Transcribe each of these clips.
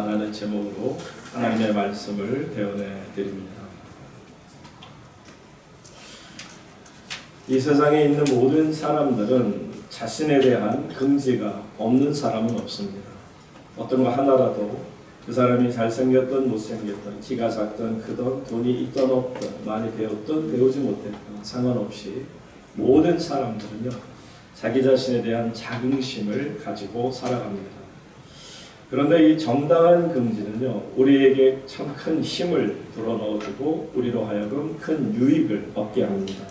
라는 제목으로 하나님의 말씀을 배워내 드립니다. 이 세상에 있는 모든 사람들은 자신에 대한 긍지가 없는 사람은 없습니다. 어떤 거 하나라도 그 사람이 잘생겼든 못생겼든 키가 작든 크든 돈이 있든 없든 많이 배웠든 배우지 못했든 상관없이 모든 사람들은요 자기 자신에 대한 자긍심을 가지고 살아갑니다. 그런데 이 정당한 긍지는요 우리에게 참 큰 힘을 불어넣어주고 우리로 하여금 큰 유익을 얻게 합니다.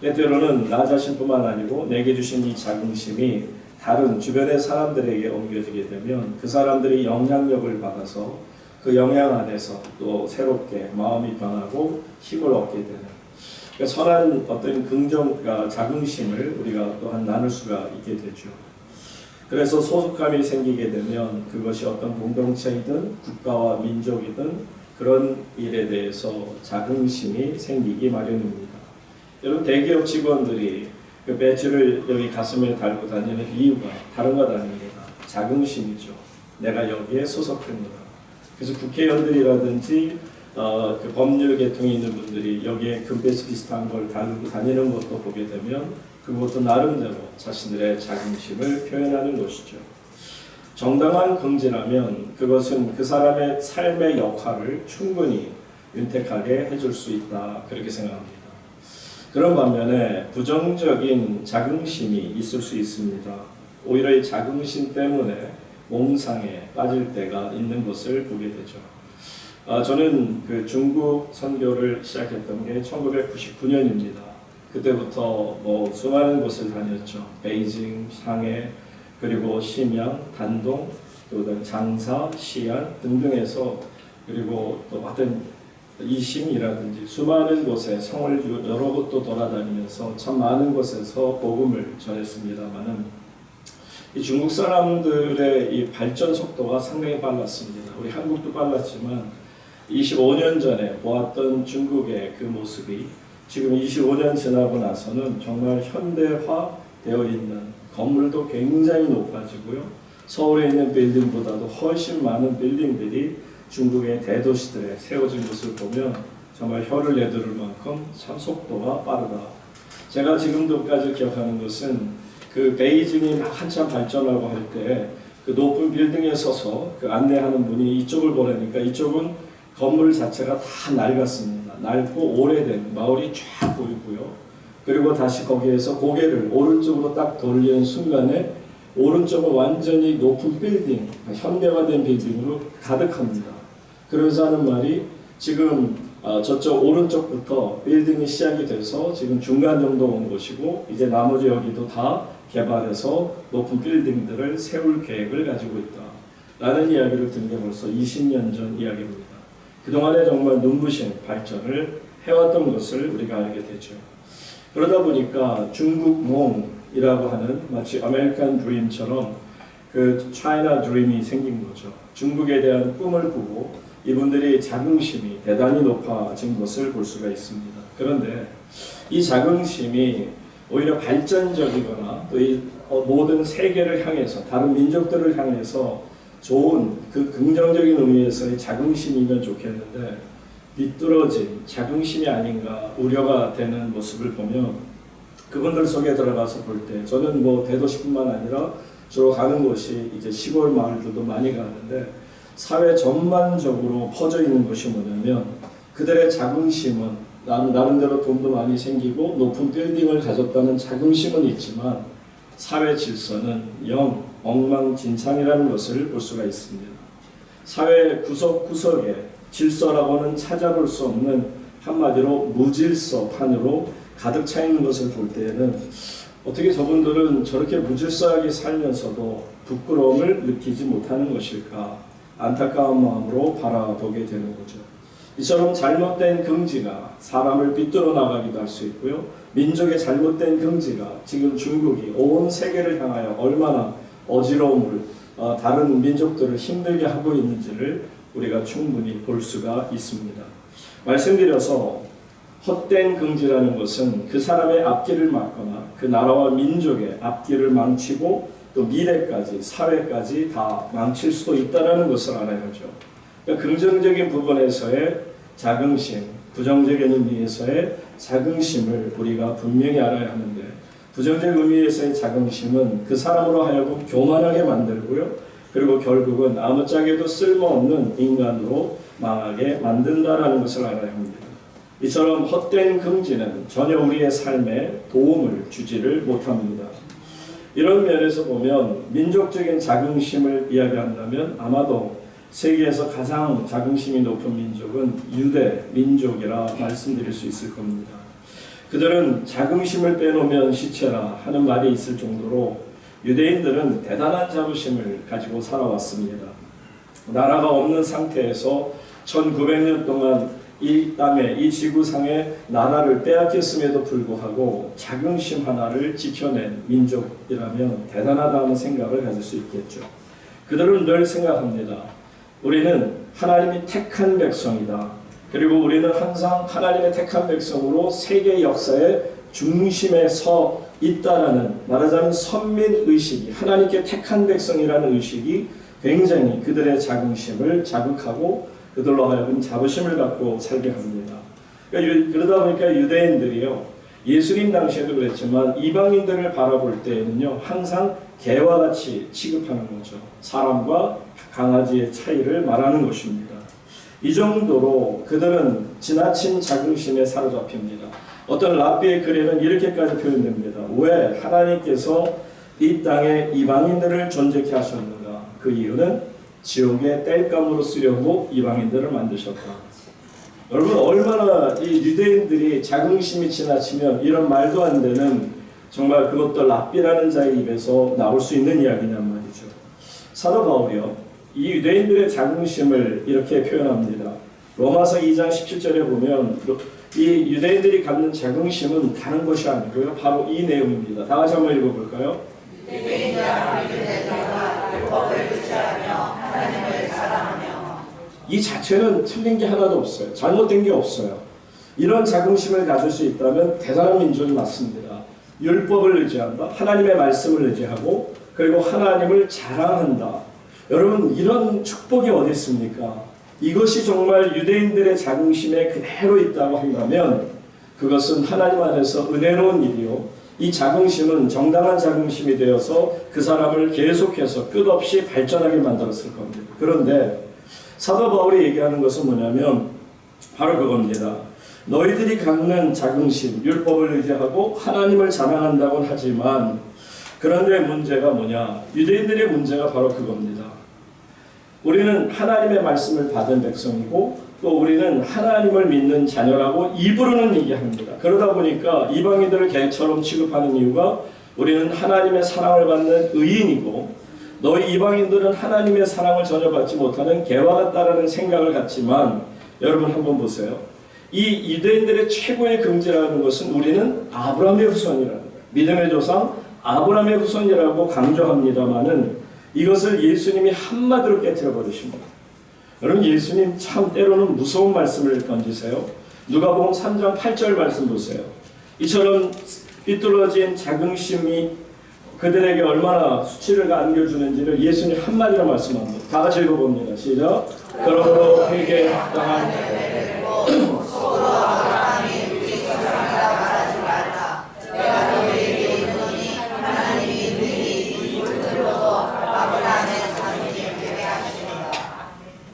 때로는 나 자신뿐만 아니고 내게 주신 이 자긍심이 다른 주변의 사람들에게 옮겨지게 되면 그 사람들이 영향력을 받아서 그 영향 안에서 또 새롭게 마음이 변하고 힘을 얻게 되는 그러니까 선한 어떤 자긍심을 우리가 또한 나눌 수가 있게 되죠. 그래서 소속감이 생기게 되면 그것이 어떤 공동체이든 국가와 민족이든 그런 일에 대해서 자긍심이 생기기 마련입니다. 여러분 대기업 직원들이 그 배지를 여기 가슴에 달고 다니는 이유가 다른 것 아닙니다. 자긍심이죠. 내가 여기에 소속됩니다. 그래서 국회의원들이라든지 그 법률 계통에 있는 분들이 여기에 금배지 비슷한 걸 달고 다니는 것도 보게 되면 그것도 나름대로 자신들의 자긍심을 표현하는 것이죠. 정당한 긍지라면 그것은 그 사람의 삶의 역할을 충분히 윤택하게 해줄 수 있다 그렇게 생각합니다. 그런 반면에 부정적인 자긍심이 있을 수 있습니다. 오히려 이 자긍심 때문에 몽상에 빠질 때가 있는 것을 보게 되죠. 저는 그 중국 선교를 시작했던 게 1999년입니다. 그때부터 뭐 수많은 곳을 다녔죠. 베이징, 상해, 그리고 심양, 단동, 또 장사, 시안 등등에서 그리고 또 어떤 이심이라든지 수많은 곳에 성을 여러 곳도 돌아다니면서 참 많은 곳에서 복음을 전했습니다만은 이 중국 사람들의 이 발전 속도가 상당히 빨랐습니다. 우리 한국도 빨랐지만 25년 전에 보았던 중국의 그 모습이 지금 25년 지나고 나서는 정말 현대화되어 있는 건물도 굉장히 높아지고요. 서울에 있는 빌딩보다도 훨씬 많은 빌딩들이 중국의 대도시들에 세워진 것을 보면 정말 혀를 내두를 만큼 참 속도가 빠르다. 제가 지금도까지 기억하는 것은 그 베이징이 한참 발전하고 할 때 그 높은 빌딩에 서서 그 안내하는 분이 이쪽을 보라니까 이쪽은 건물 자체가 다 낡았습니다. 낡고 오래된 마을이 쫙 보이고요. 그리고 다시 거기에서 고개를 오른쪽으로 딱 돌리는 순간에 오른쪽은 완전히 높은 빌딩, 현대화된 빌딩으로 가득합니다. 그러면서 하는 말이 지금 저쪽 오른쪽부터 빌딩이 시작이 돼서 지금 중간 정도 온 것이고 이제 나머지 여기도 다 개발해서 높은 빌딩들을 세울 계획을 가지고 있다. 라는 이야기를 든 게 벌써 20년 전 이야기입니다. 그동안에 정말 눈부신 발전을 해왔던 것을 우리가 알게 되죠. 그러다 보니까 중국몽이라고 하는 마치 아메리칸 드림처럼 그 차이나 드림이 생긴 거죠. 중국에 대한 꿈을 꾸고 이분들이 자긍심이 대단히 높아진 것을 볼 수가 있습니다. 그런데 이 자긍심이 오히려 발전적이거나 또 이 모든 세계를 향해서 다른 민족들을 향해서 좋은 그 긍정적인 의미에서의 자긍심이면 좋겠는데 비뚤어진 자긍심이 아닌가 우려가 되는 모습을 보면 그분들 속에 들어가서 볼 때 저는 뭐 대도시뿐만 아니라 주로 가는 곳이 이제 시골 마을들도 많이 가는데 사회 전반적으로 퍼져 있는 것이 뭐냐면 그들의 자긍심은 나름대로 돈도 많이 생기고 높은 빌딩을 가졌다는 자긍심은 있지만 사회 질서는 영 엉망진창이라는 것을 볼 수가 있습니다. 사회 구석구석에 질서라고는 찾아볼 수 없는 한마디로 무질서판으로 가득 차 있는 것을 볼 때에는 어떻게 저분들은 저렇게 무질서하게 살면서도 부끄러움을 느끼지 못하는 것일까 안타까운 마음으로 바라보게 되는 거죠. 이처럼 잘못된 긍지가 사람을 비뚤어 나가기도 할 수 있고요. 민족의 잘못된 긍지가 지금 중국이 온 세계를 향하여 얼마나 어지러움을 다른 민족들을 힘들게 하고 있는지를 우리가 충분히 볼 수가 있습니다. 말씀드려서 헛된 긍지라는 것은 그 사람의 앞길을 막거나 그 나라와 민족의 앞길을 망치고 또 또 미래까지, 사회까지 다 망칠 수도 있다는 것을 알아야죠. 그러니까 긍정적인 부분에서의 자긍심, 부정적인 의미에서의 자긍심을 우리가 분명히 알아야 하는데, 부정적 의미에서의 자긍심은 그 사람으로 하여금 교만하게 만들고요, 그리고 결국은 아무짝에도 쓸모없는 인간으로 망하게 만든다라는 것을 알아야 합니다. 이처럼 헛된 긍지는 전혀 우리의 삶에 도움을 주지를 못합니다. 이런 면에서 보면 민족적인 자긍심을 이야기한다면 아마도 세계에서 가장 자긍심이 높은 민족은 유대 민족이라 말씀드릴 수 있을 겁니다. 그들은 자긍심을 빼놓으면 시체라 하는 말이 있을 정도로 유대인들은 대단한 자부심을 가지고 살아왔습니다. 나라가 없는 상태에서 1900년 동안 이 땅에, 이 지구상에 나라를 빼앗겼음에도 불구하고 자긍심 하나를 지켜낸 민족이라면 대단하다는 생각을 가질 수 있겠죠. 그들은 늘 생각합니다. 우리는 하나님이 택한 백성이다. 그리고 우리는 항상 하나님의 택한 백성으로 세계 역사의 중심에 서 있다라는, 말하자면 선민의식이, 하나님께 택한 백성이라는 의식이 굉장히 그들의 자긍심을 자극하고 그들로 하여금 자부심을 갖고 살게 합니다. 그러다 보니까 유대인들이요, 예수님 당시에도 그랬지만 이방인들을 바라볼 때에는요, 항상 개와 같이 취급하는 거죠. 사람과 강아지의 차이를 말하는 것입니다. 이 정도로 그들은 지나친 자긍심에 사로잡힙니다. 어떤 랍비의 글에는 이렇게까지 표현됩니다. 왜 하나님께서 이 땅에 이방인들을 존재케 하셨는가? 그 이유는 지옥의 땔감으로 쓰려고 이방인들을 만드셨다. 여러분, 얼마나 이 유대인들이 자긍심이 지나치면 이런 말도 안 되는, 정말 그것도 랍비라는 자의 입에서 나올 수 있는 이야기냔 말이죠. 사도 바울이요, 이 유대인들의 자긍심을 이렇게 표현합니다. 로마서 2장 17절에 보면 이 유대인들이 갖는 자긍심은 다른 것이 아니고요, 바로 이 내용입니다. 다 같이 한번 읽어볼까요? 이 자체는 틀린 게 하나도 없어요. 잘못된 게 없어요. 이런 자긍심을 가질 수 있다면 대단한 민족이 맞습니다. 율법을 의지한다, 하나님의 말씀을 의지하고, 그리고 하나님을 자랑한다. 여러분, 이런 축복이 어디 있습니까? 이것이 정말 유대인들의 자긍심에 그대로 있다고 한다면 그것은 하나님 안에서 은혜로운 일이요, 이 자긍심은 정당한 자긍심이 되어서 그 사람을 계속해서 끝없이 발전하게 만들었을 겁니다. 그런데 사도 바울이 얘기하는 것은 뭐냐면 바로 그겁니다. 너희들이 갖는 자긍심, 율법을 의지하고 하나님을 자랑한다고는 하지만, 그런데 문제가 뭐냐? 유대인들의 문제가 바로 그겁니다. 우리는 하나님의 말씀을 받은 백성이고 또 우리는 하나님을 믿는 자녀라고 입으로는 얘기합니다. 그러다 보니까 이방인들을 개처럼 취급하는 이유가 우리는 하나님의 사랑을 받는 의인이고 너희 이방인들은 하나님의 사랑을 전혀 받지 못하는 개와 같다라는 생각을 갖지만, 여러분 한번 보세요. 이 유대인들의 최고의 긍지라는 것은 우리는 아브라함의 후손이라는 거예요. 믿음의 조상 아브라함의 후손이라고 강조합니다마는 이것을 예수님이 한마디로 깨트려 버리십니다. 여러분, 예수님 참 때로는 무서운 말씀을 던지세요. 누가복음 3장 8절 말씀 보세요. 이처럼 삐뚤어진 자긍심이 그들에게 얼마나 수치를 안겨주는지를 예수님 한마디로 말씀합니다. 다 같이 읽어봅니다. 시작. 그러므로 회개에 합당한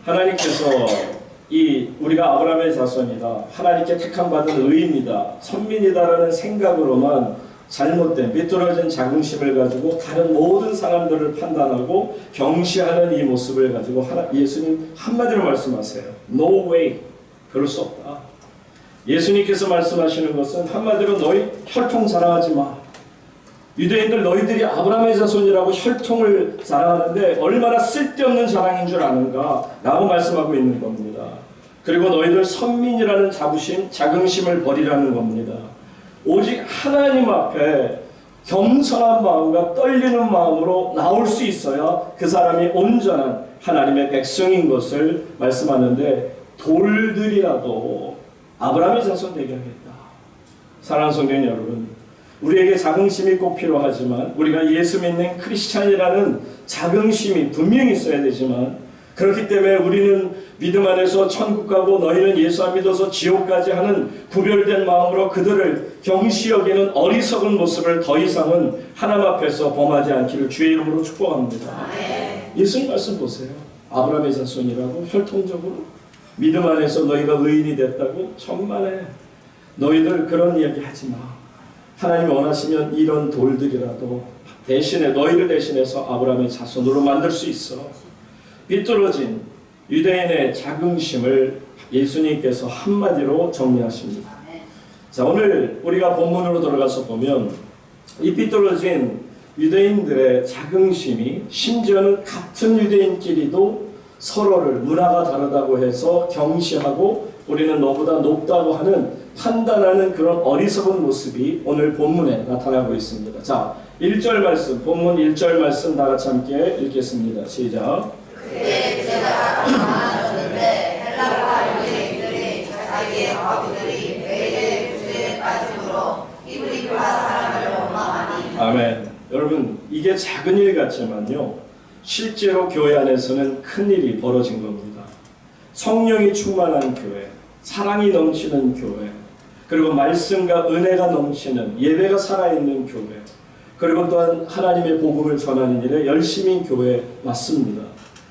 하나님께서 우리가 아브라함의 자손이다, 하나님께 택함 받은 의인이다, 선민이다라는 생각으로만 잘못된 삐뚤어진 자긍심을 가지고 다른 모든 사람들을 판단하고 경시하는 이 모습을 가지고 예수님 한마디로 말씀하세요. No way. 그럴 수 없다. 예수님께서 말씀하시는 것은 한마디로 너희 혈통 자랑하지 마. 유대인들 너희들이 아브라함의 자손이라고 혈통을 자랑하는데 얼마나 쓸데없는 자랑인 줄 아는가 라고 말씀하고 있는 겁니다. 그리고 너희들 선민이라는 자부심, 자긍심을 버리라는 겁니다. 오직 하나님 앞에 겸손한 마음과 떨리는 마음으로 나올 수 있어야 그 사람이 온전한 하나님의 백성인 것을 말씀하는데, 돌들이라도 아브라함의 자손 되게 하겠다. 사랑하는 성도 여러분, 우리에게 자긍심이 꼭 필요하지만 우리가 예수 믿는 크리스찬이라는 자긍심이 분명히 있어야 되지만 그렇기 때문에 우리는 믿음 안에서 천국 가고 너희는 예수 안 믿어서 지옥까지 하는 구별된 마음으로 그들을 경시 여기는 어리석은 모습을 더 이상은 하나님 앞에서 범하지 않기를 주의 이름으로 축복합니다. 예수님 말씀 보세요. 아브라함의 자손이라고 혈통적으로 믿음 안에서 너희가 의인이 됐다고 천만에 너희들 그런 이야기 하지 마. 하나님이 원하시면 이런 돌들이라도 대신에 너희를 대신해서 아브라함의 자손으로 만들 수 있어. 삐뚤어진 유대인의 자긍심을 예수님께서 한마디로 정리하십니다. 자, 오늘 우리가 본문으로 들어가서 보면 이 삐뚤어진 유대인들의 자긍심이 심지어는 같은 유대인끼리도 서로를 문화가 다르다고 해서 경시하고 우리는 너보다 높다고 하는 판단하는 그런 어리석은 모습이 오늘 본문에 나타나고 있습니다. 자, 1절 말씀, 본문 1절 말씀 다 같이 함께 읽겠습니다. 시작. 그때 제자가 많아졌는데 헬라파 유대인들이 자기의 과부들이 매일의 규제에 빠짐으로 히브리파 사람을 원망하니. 아멘. 여러분, 이게 작은 일 같지만요, 실제로 교회 안에서는 큰 일이 벌어진 겁니다. 성령이 충만한 교회, 사랑이 넘치는 교회, 그리고 말씀과 은혜가 넘치는 예배가 살아있는 교회, 그리고 또한 하나님의 복음을 전하는 일에 열심인 교회 맞습니다.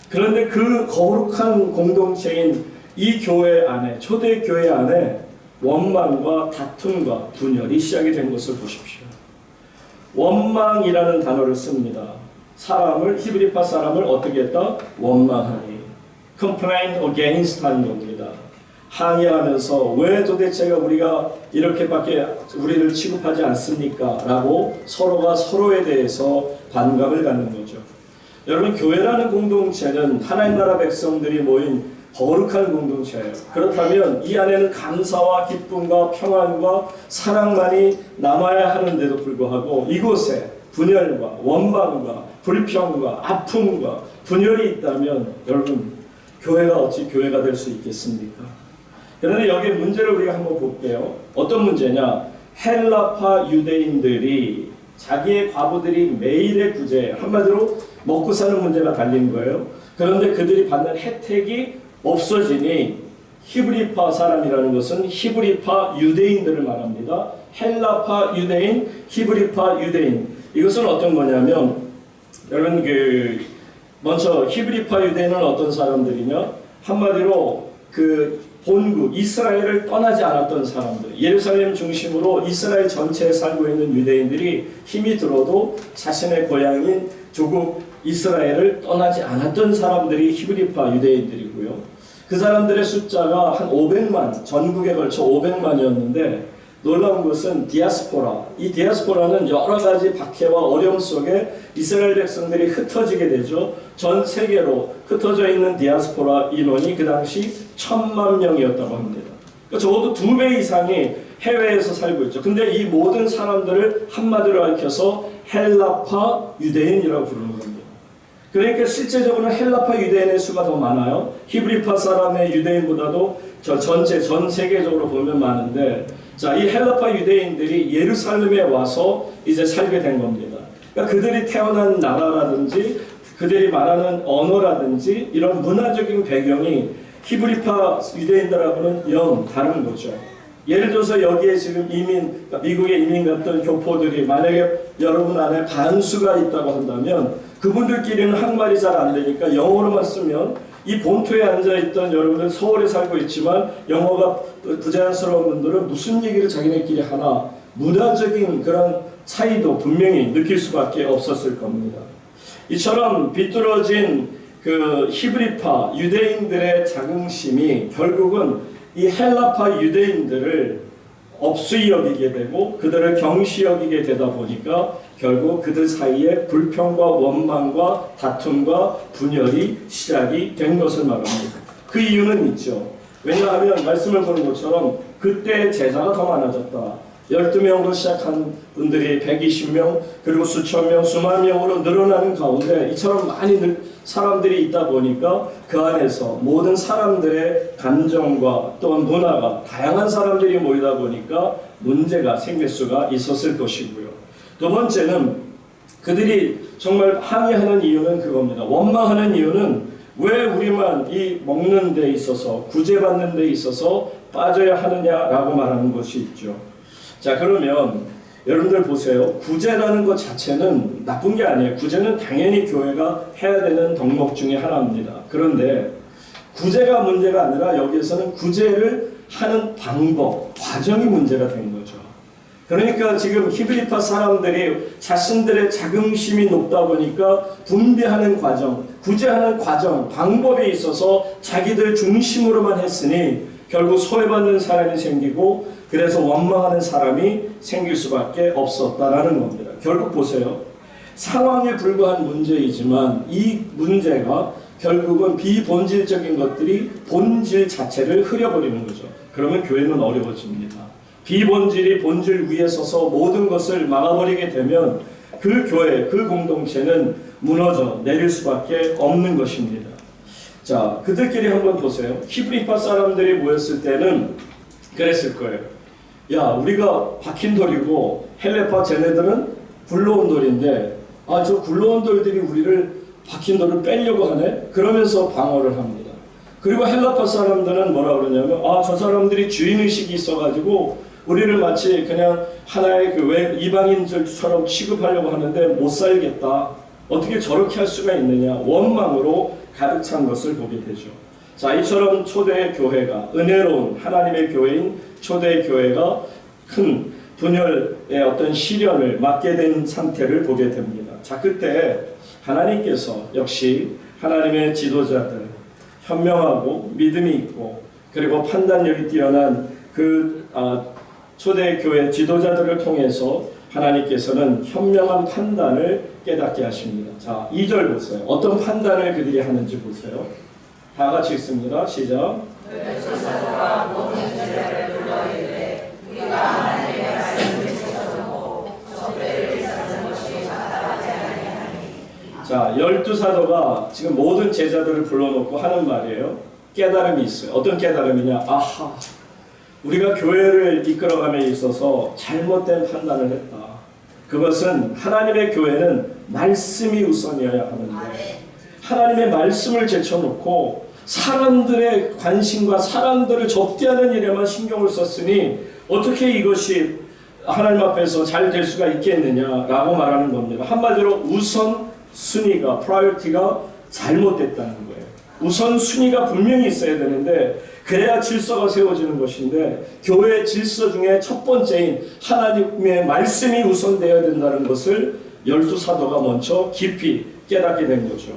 그런데 그 거룩한 공동체인 이 교회 안에, 초대교회 안에 원망과 다툼과 분열이 시작이 된 것을 보십시오. 원망이라는 단어를 씁니다. 사람을, 히브리파 사람을 어떻게 했다? 원망하니. complain against 하는 겁니다. 항의하면서 왜 도대체가 우리가 이렇게밖에 우리를 취급하지 않습니까? 라고 서로가 서로에 대해서 반감을 갖는 거죠. 여러분, 교회라는 공동체는 하나님 나라 백성들이 모인 거룩한 공동체예요. 그렇다면 이 안에는 감사와 기쁨과 평안과 사랑만이 남아야 하는데도 불구하고 이곳에 분열과 원망과 불평과 아픔과 분열이 있다면 여러분, 교회가 어찌 교회가 될 수 있겠습니까? 그런데 여기에 문제를 우리가 한번 볼게요. 어떤 문제냐? 헬라파 유대인들이 자기의 과부들이 매일의 구제, 한마디로 먹고 사는 문제가 달린 거예요. 그런데 그들이 받는 혜택이 없어지니 히브리파 사람이라는 것은 히브리파 유대인들을 말합니다. 헬라파 유대인, 히브리파 유대인. 이것은 어떤 거냐면 여러분 먼저 히브리파 유대인은 어떤 사람들이냐? 한마디로 본국 이스라엘을 떠나지 않았던 사람들, 예루살렘 중심으로 이스라엘 전체에 살고 있는 유대인들이 힘이 들어도 자신의 고향인 조국 이스라엘을 떠나지 않았던 사람들이 히브리파 유대인들이고요. 그 사람들의 숫자가 한 500만, 전국에 걸쳐 500만이었는데 놀라운 것은 디아스포라. 이 디아스포라는 여러 가지 박해와 어려움 속에 이스라엘 백성들이 흩어지게 되죠. 전 세계로 흩어져 있는 디아스포라 인원이 그 당시 1000만 명이었다고 합니다. 그러니까 적어도 2배 이상이 해외에서 살고 있죠. 근데 이 모든 사람들을 한마디로 밝혀서 헬라파 유대인이라고 부르는 겁니다. 그러니까 실제적으로 헬라파 유대인의 수가 더 많아요. 히브리파 사람의 유대인보다도 전 세계적으로 보면 많은데, 자, 이 헬라파 유대인들이 예루살렘에 와서 이제 살게 된 겁니다. 그러니까 그들이 태어난 나라라든지 그들이 말하는 언어라든지 이런 문화적인 배경이 히브리파 유대인들하고는 영 다른 거죠. 예를 들어서 여기에 지금 미국에 이민 갔던 교포들이 만약에 여러분 안에 반수가 있다고 한다면 그분들끼리는 한말이 잘 안 되니까 영어로만 쓰면 이 본토에 앉아있던 여러분들 서울에 살고 있지만 영어가 부자연스러운 분들은 무슨 얘기를 자기네끼리 하나 문화적인 그런 차이도 분명히 느낄 수밖에 없었을 겁니다. 이처럼 비뚤어진 히브리파 유대인들의 자긍심이 결국은 이 헬라파 유대인들을 업수히 여기게 되고 그들을 경시 여기게 되다 보니까 결국 그들 사이에 불평과 원망과 다툼과 분열이 시작이 된 것을 말합니다. 그 이유는 있죠. 왜냐하면 말씀을 보는 것처럼 그때 제자가 더 많아졌다. 12명으로 시작한 분들이 120명, 그리고 수천 명, 수만 명으로 늘어나는 가운데 이처럼 많이 사람들이 있다 보니까 그 안에서 모든 사람들의 감정과 또한 문화가 다양한 사람들이 모이다 보니까 문제가 생길 수가 있었을 것이고요. 두 번째는 그들이 정말 항의하는 이유는 그겁니다. 원망하는 이유는 왜 우리만 이 먹는 데 있어서 구제받는 데 있어서 빠져야 하느냐라고 말하는 것이 있죠. 자, 그러면 여러분들 보세요. 구제라는 것 자체는 나쁜 게 아니에요. 구제는 당연히 교회가 해야 되는 덕목 중에 하나입니다. 그런데 구제가 문제가 아니라 여기에서는 구제를 하는 방법, 과정이 문제가 된 거죠. 그러니까 지금 히브리파 사람들이 자신들의 자긍심이 높다 보니까 분배하는 과정, 구제하는 과정, 방법에 있어서 자기들 중심으로만 했으니 결국 소외받는 사람이 생기고 그래서 원망하는 사람이 생길 수밖에 없었다라는 겁니다. 결국 보세요. 상황에 불과한 문제이지만 이 문제가 결국은 비본질적인 것들이 본질 자체를 흐려버리는 거죠. 그러면 교회는 어려워집니다. 비본질이 본질 위에 서서 모든 것을 막아버리게 되면 그 교회, 그 공동체는 무너져 내릴 수밖에 없는 것입니다. 자, 그들끼리 한번 보세요. 히브리파 사람들이 모였을 때는 그랬을 거예요. 야, 우리가 박힌 돌이고 헬레파 쟤네들은 굴러온 돌인데 저 굴러온 돌들이 우리를 박힌 돌을 빼려고 하네? 그러면서 방어를 합니다. 그리고 헬라파 사람들은 뭐라 그러냐면 저 사람들이 주인의식이 있어가지고 우리를 마치 그냥 하나의 그 이방인들처럼 취급하려고 하는데 못 살겠다. 어떻게 저렇게 할 수가 있느냐. 원망으로 가득 찬 것을 보게 되죠. 자, 이처럼 초대 교회가 은혜로운 하나님의 교회인 초대 교회가 큰 분열의 어떤 시련을 맞게 된 상태를 보게 됩니다. 자, 그때 하나님께서 역시 하나님의 지도자들, 현명하고 믿음이 있고 그리고 판단력이 뛰어난 그 초대교회 지도자들을 통해서 하나님께서는 현명한 판단을 깨닫게 하십니다. 자, 2절 보세요. 어떤 판단을 그들이 하는지 보세요. 다 같이 읽습니다. 시작. 자, 12사도가 지금 모든 제자들을 불러놓고 하는 말이에요. 깨달음이 있어요. 어떤 깨달음이냐? 우리가 교회를 이끌어감에 있어서 잘못된 판단을 했다. 그것은 하나님의 교회는 말씀이 우선이어야 하는데 하나님의 말씀을 제쳐놓고 사람들의 관심과 사람들을 접대하는 일에만 신경을 썼으니 어떻게 이것이 하나님 앞에서 잘 될 수가 있겠느냐라고 말하는 겁니다. 한마디로 우선순위가, 프라이어티가 잘못됐다는 거예요. 우선순위가 분명히 있어야 되는데 그래야 질서가 세워지는 것인데 교회의 질서 중에 첫 번째인 하나님의 말씀이 우선되어야 된다는 것을 12사도가 먼저 깊이 깨닫게 된 거죠.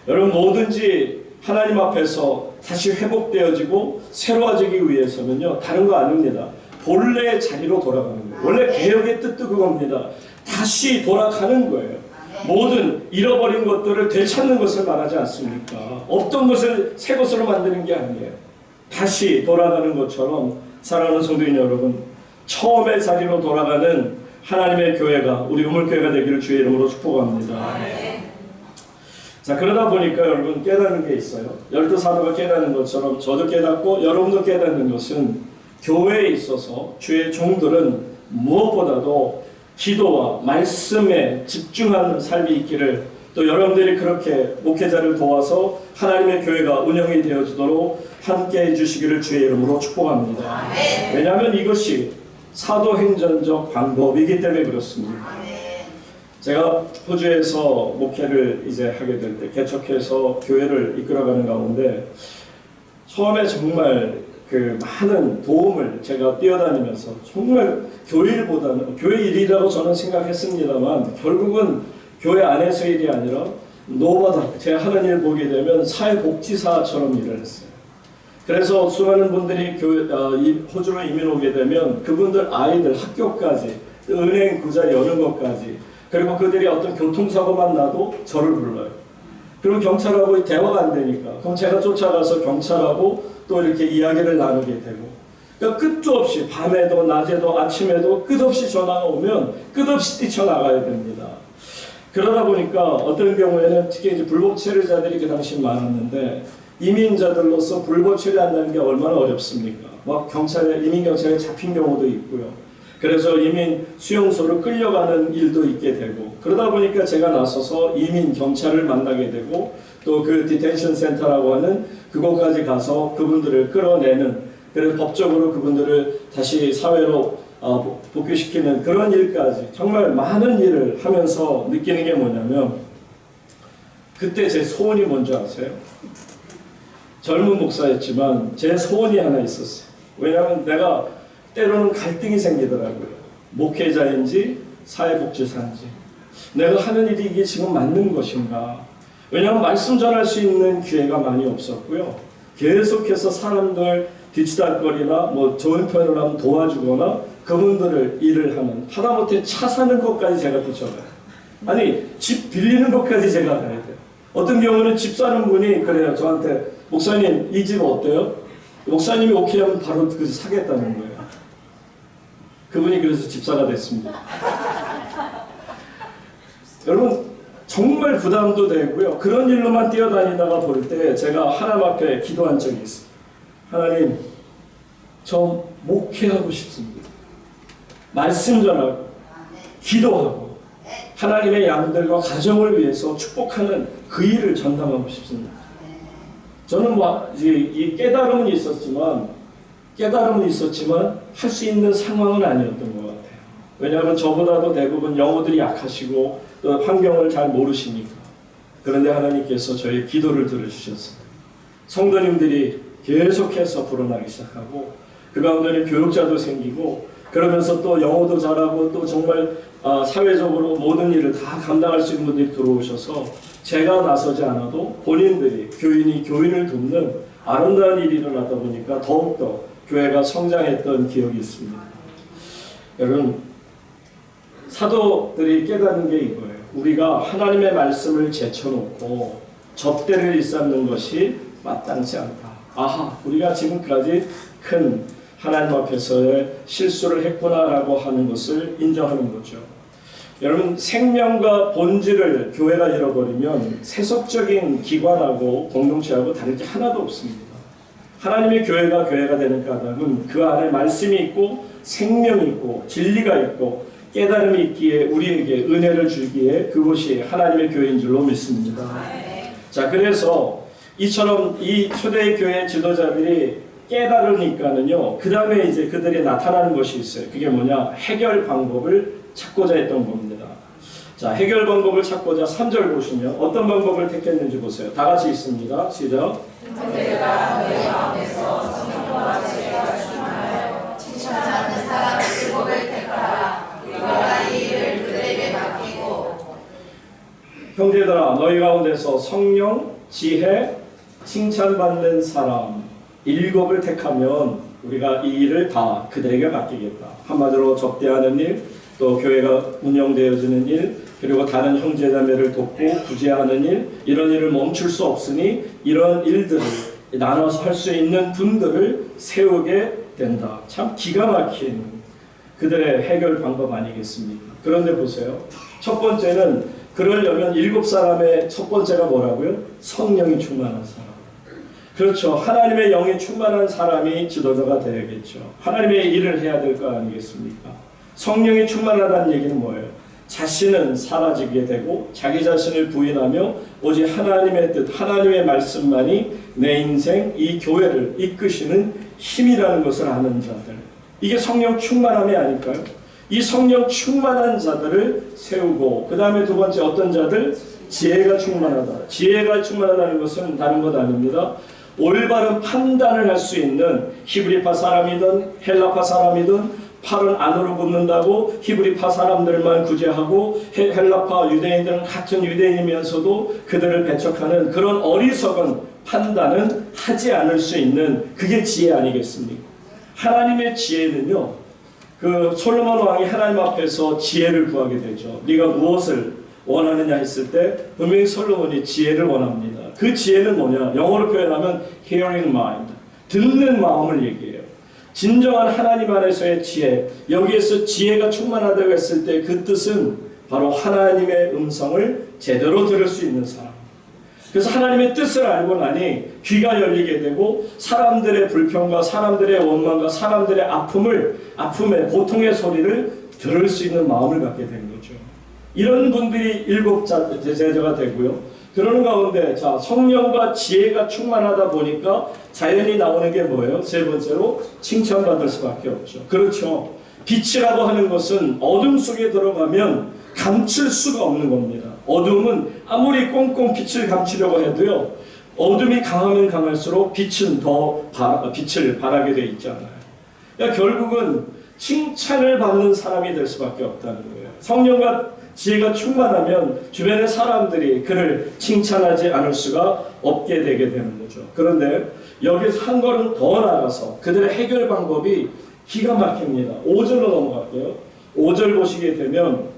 여러분, 뭐든지 하나님 앞에서 다시 회복되어지고 새로워지기 위해서는요, 다른 거 아닙니다. 본래의 자리로 돌아가는 거예요. 원래 개혁의 뜻도 그겁니다. 다시 돌아가는 거예요. 모든 잃어버린 것들을 되찾는 것을 말하지 않습니까? 없던 것을 새 것으로 만드는 게 아니에요. 다시 돌아가는 것처럼 사랑하는 성도인 여러분, 처음의 자리로 돌아가는 하나님의 교회가 우리 우물교회가 되기를 주의 이름으로 축복합니다. 자, 그러다 보니까 여러분 깨닫는 게 있어요. 12사도가 깨닫는 것처럼 저도 깨닫고 여러분도 깨닫는 것은 교회에 있어서 주의 종들은 무엇보다도 기도와 말씀에 집중하는 삶이 있기를, 또 여러분들이 그렇게 목회자를 도와서 하나님의 교회가 운영이 되어지도록 함께 해주시기를 주의 이름으로 축복합니다. 왜냐하면 이것이 사도행전적 방법이기 때문에 그렇습니다. 제가 호주에서 목회를 이제 하게 될 때 개척해서 교회를 이끌어가는 가운데 처음에 정말 그 많은 도움을 제가 뛰어다니면서 정말 교회 일보다는 교회 일이라고 저는 생각했습니다만 결국은 교회 안에서 일이 아니라 노바다 제가 하는 일 보게 되면 사회복지사처럼 일을 했어요. 그래서 수많은 분들이 호주로 이민 오게 되면 그분들 아이들 학교까지 은행 구자 여는 것까지, 그리고 그들이 어떤 교통사고만 나도 저를 불러요. 그리고 경찰하고 대화가 안 되니까 그럼 제가 쫓아가서 경찰하고 또 이렇게 이야기를 나누게 되고, 그러니까 끝도 없이 밤에도 낮에도 아침에도 끝없이 전화가 오면 끝없이 뛰쳐나가야 됩니다. 그러다 보니까 어떤 경우에는 특히 이제 불법 체류자들이 그 당시 많았는데 이민자들로서 불법 체류한다는 게 얼마나 어렵습니까? 막 경찰에 이민 경찰에 잡힌 경우도 있고요. 그래서 이민 수용소로 끌려가는 일도 있게 되고 그러다 보니까 제가 나서서 이민 경찰을 만나게 되고 또 그 디텐션 센터라고 하는 그곳까지 가서 그분들을 끌어내는 그래서 법적으로 그분들을 다시 사회로 복귀시키는 그런 일까지 정말 많은 일을 하면서 느끼는 게 뭐냐면 그때 제 소원이 뭔지 아세요? 젊은 목사였지만 제 소원이 하나 있었어요. 왜냐하면 내가 때로는 갈등이 생기더라고요. 목회자인지 사회복지사인지 내가 하는 일이 이게 지금 맞는 것인가. 왜냐하면 말씀 전할 수 있는 기회가 많이 없었고요. 계속해서 사람들 뒤치다거리나 뭐 좋은 표현을 하면 도와주거나 그분들을 일을 하는 하다못해 차 사는 것까지 제가 뛰쳐가요. 아니 집 빌리는 것까지 제가 가야 돼요. 어떤 경우는 집 사는 분이 그래요. 저한테 목사님 이 집 어때요? 목사님이 오케이 하면 바로 그 집 사겠다는 거예요. 그분이 그래서 집사가 됐습니다. 여러분 정말 부담도 되고요. 그런 일로만 뛰어다니다가 볼 때 제가 하나님 앞에 기도한 적이 있어요. 하나님, 저 목회하고 싶습니다. 말씀 전하고 기도하고 하나님의 양들과 가정을 위해서 축복하는 그 일을 전담하고 싶습니다. 저는 뭐 이 깨달음은 있었지만 할 수 있는 상황은 아니었던 것 같아요. 왜냐하면 저보다도 대부분 영어들이 약하시고 또 환경을 잘 모르시니까. 그런데 하나님께서 저의 기도를 들어주셨어요. 성도님들이 계속해서 불어나기 시작하고 그 가운데는 교육자도 생기고 그러면서 또 영어도 잘하고 또 정말 사회적으로 모든 일을 다 감당할 수 있는 분들이 들어오셔서 제가 나서지 않아도 본인들이 교인이 교인을 돕는 아름다운 일이 일어나다 보니까 더욱더 교회가 성장했던 기억이 있습니다. 여러분 사도들이 깨닫는 게 이거예요. 우리가 하나님의 말씀을 제쳐놓고 접대를 일삼는 것이 마땅치 않다. 아하, 우리가 지금까지 큰 하나님 앞에서의 실수를 했구나라고 하는 것을 인정하는 거죠. 여러분 생명과 본질을 교회가 잃어버리면 세속적인 기관하고 공동체하고 다를 게 하나도 없습니다. 하나님의 교회가 되는 까닭은 그 안에 말씀이 있고 생명이 있고 진리가 있고 깨달음이 있기에 우리에게 은혜를 주기에 그것이 하나님의 교회인 줄로 믿습니다. 자, 그래서 이처럼 이 초대 교회 지도자들이 깨달으니까는요, 그 다음에 이제 그들이 나타나는 것이 있어요. 그게 뭐냐? 해결 방법을 찾고자 했던 겁니다. 자, 해결 방법을 찾고자 3절 보시면 어떤 방법을 택했는지 보세요. 다 같이 있습니다. 시작. 형제들아 너희 가운데서 성령과 지혜가 충만하여 칭찬하는 사람 7을 택하라. 우리가 이 일을 그들에게 맡기고. 형제들아 너희 가운데서 성령, 지혜, 칭찬받는 사람 7을 택하면 우리가 이 일을 다 그들에게 맡기겠다. 한마디로 접대하는 일, 또 교회가 운영되어지는 일, 그리고 다른 형제자매를 돕고 구제하는 일, 이런 일을 멈출 수 없으니 이런 일들을 나눠서 할 수 있는 분들을 세우게 된다. 참 기가 막힌 그들의 해결 방법 아니겠습니까? 그런데 보세요. 첫 번째는 그러려면 7사람의 첫 번째가 뭐라고요? 성령이 충만한 사람. 그렇죠. 하나님의 영이 충만한 사람이 지도자가 되어야겠죠. 하나님의 일을 해야 될 거 아니겠습니까? 성령이 충만하다는 얘기는 뭐예요? 자신은 사라지게 되고 자기 자신을 부인하며 오직 하나님의 뜻, 하나님의 말씀만이 내 인생, 이 교회를 이끄시는 힘이라는 것을 아는 자들. 이게 성령 충만함이 아닐까요? 이 성령 충만한 자들을 세우고 그 다음에 두 번째 어떤 자들? 지혜가 충만하다. 지혜가 충만하다는 것은 다른 것 아닙니다. 올바른 판단을 할 수 있는 히브리파 사람이든 헬라파 사람이든 팔은 안으로 굽는다고 히브리파 사람들만 구제하고 헬라파 유대인들은 같은 유대인이면서도 그들을 배척하는 그런 어리석은 판단은 하지 않을 수 있는 그게 지혜 아니겠습니까? 하나님의 지혜는요, 그 솔로몬 왕이 하나님 앞에서 지혜를 구하게 되죠. 네가 무엇을 원하느냐 했을 때 분명히 솔로몬이 지혜를 원합니다. 그 지혜는 뭐냐? 영어로 표현하면 hearing mind, 듣는 마음을 얘기해요. 진정한 하나님 안에서의 지혜, 여기에서 지혜가 충만하다고 했을 때 그 뜻은 바로 하나님의 음성을 제대로 들을 수 있는 사람. 그래서 하나님의 뜻을 알고 나니 귀가 열리게 되고 사람들의 불평과 사람들의 원망과 사람들의 아픔의 고통의 소리를 들을 수 있는 마음을 갖게 된 거죠. 이런 분들이 7 제자가 되고요. 그러는 가운데 자, 성령과 지혜가 충만하다 보니까 자연히 나오는 게 뭐예요? 세 번째로 칭찬받을 수밖에 없죠. 그렇죠. 빛이라고 하는 것은 어둠 속에 들어가면 감출 수가 없는 겁니다. 어둠은 아무리 꽁꽁 빛을 감추려고 해도요, 어둠이 강하면 강할수록 빛은 더 빛을 발하게 돼 있잖아요. 그러니까 결국은 칭찬을 받는 사람이 될 수밖에 없다는 거예요. 성령과 지혜가 충만하면 주변의 사람들이 그를 칭찬하지 않을 수가 없게 되게 되는 거죠. 그런데 여기서 한 걸음 더 나가서 그들의 해결 방법이 기가 막힙니다. 5절로 넘어갈게요. 5절 보시게 되면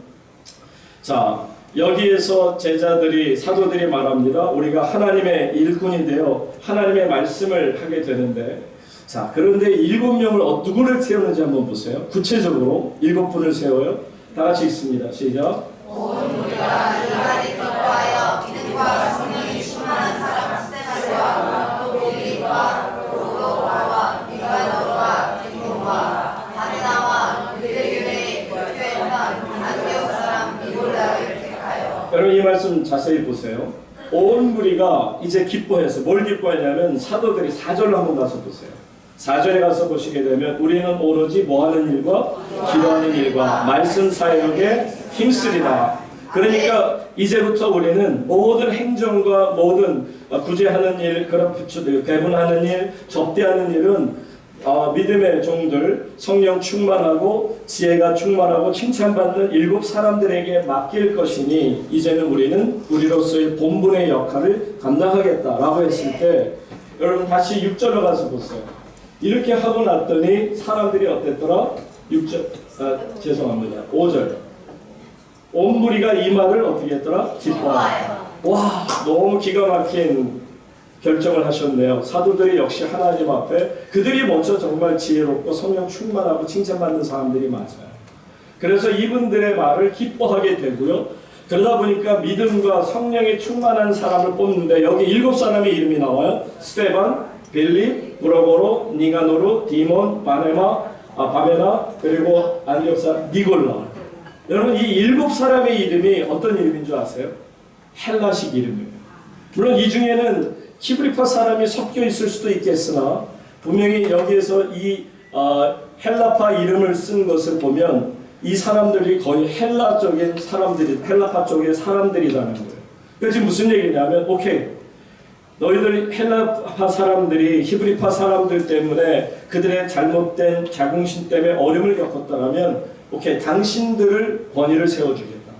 자, 여기에서 제자들이 사도들이 말합니다. 우리가 하나님의 일꾼이 되어 하나님의 말씀을 하게 되는데 자, 그런데 7명을 누구를 세우는지 한번 보세요. 구체적으로 7분을 세워요. 다 같이 읽습니다. 시작. 온 우리가 이날이 기뻐하여 기능과 성령이 충만한 사람 스테반과 또 빌립과 프로도와 니가노와 디몬과 바르나와 그들의 교회에 교회와 안디옥 사람 니골라를 택하여. 여러분 이 말씀 자세히 보세요. 온 무리가 이제 기뻐해서 뭘 기뻐했냐면 사도들이 4절로 한번 가서 보세요. 4절에 가서 보시게 되면 우리는 오로지 뭐하는 일과 기도하는 일과 말씀 사역에 힘쓰리라. 그러니까 이제부터 우리는 모든 행정과 모든 구제하는 일, 그런 배분하는 일, 접대하는 일은 믿음의 종들, 성령 충만하고 지혜가 충만하고 칭찬받는 7 사람들에게 맡길 것이니 이제는 우리는 우리로서의 본분의 역할을 감당하겠다라고 했을 때 여러분 다시 6절로 가서 보세요. 이렇게 하고 났더니 사람들이 어땠더라? 5절. 온 무리가 이 말을 어떻게 했더라? 기뻐하여. 와, 너무 기가 막힌 결정을 하셨네요. 사도들이 역시 하나님 앞에 그들이 먼저 정말 지혜롭고 성령 충만하고 칭찬받는 사람들이 맞아요. 그래서 이분들의 말을 기뻐하게 되고요. 그러다 보니까 믿음과 성령이 충만한 사람을 뽑는데 여기 7 사람의 이름이 나와요. 스데반, 빌립, 브로고로, 니가노르, 디몬, 바메나, 그리고 안디옥 사람 니골라. 여러분 이 7 사람의 이름이 어떤 이름인 줄 아세요? 헬라식 이름이에요. 물론 이 중에는 히브리파 사람이 섞여 있을 수도 있겠으나 분명히 여기에서 이 헬라파 이름을 쓴 것을 보면 이 사람들이 거의 헬라적인 사람들이, 헬라파 쪽의 사람들이라는 거예요. 그래서 지금 무슨 얘기냐면 오케이, 너희들 헬라파 사람들이 히브리파 사람들 때문에 그들의 잘못된 자긍심 때문에 어려움을 겪었다면 오케이, 당신들을 권위를 세워주겠다.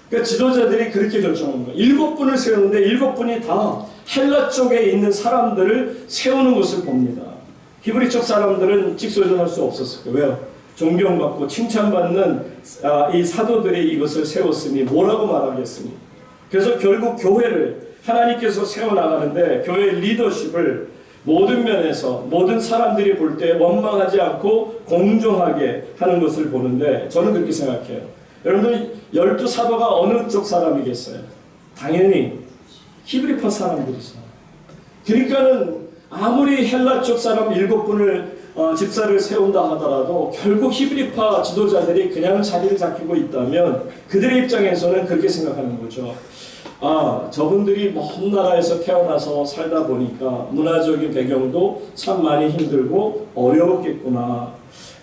그러니까 지도자들이 그렇게 결정한 거예요. 7분을 세우는데 7분이 다 헬라 쪽에 있는 사람들을 세우는 것을 봅니다. 히브리 쪽 사람들은 직소전할 수 없었을 거예요. 왜요? 존경받고 칭찬받는 이 사도들이 이것을 세웠으니 뭐라고 말하겠습니까? 그래서 결국 교회를 하나님께서 세워나가는데 교회 리더십을 모든 면에서 모든 사람들이 볼 때 원망하지 않고 공정하게 하는 것을 보는데 저는 그렇게 생각해요. 여러분들 12 사도가 어느 쪽 사람이겠어요? 당연히 히브리파 사람들이죠. 그러니까는 아무리 헬라 쪽 사람 7분을 집사를 세운다 하더라도 결국 히브리파 지도자들이 그냥 자리를 잡히고 있다면 그들의 입장에서는 그렇게 생각하는 거죠. 저분들이 먼 나라에서 태어나서 살다 보니까 문화적인 배경도 참 많이 힘들고 어려웠겠구나.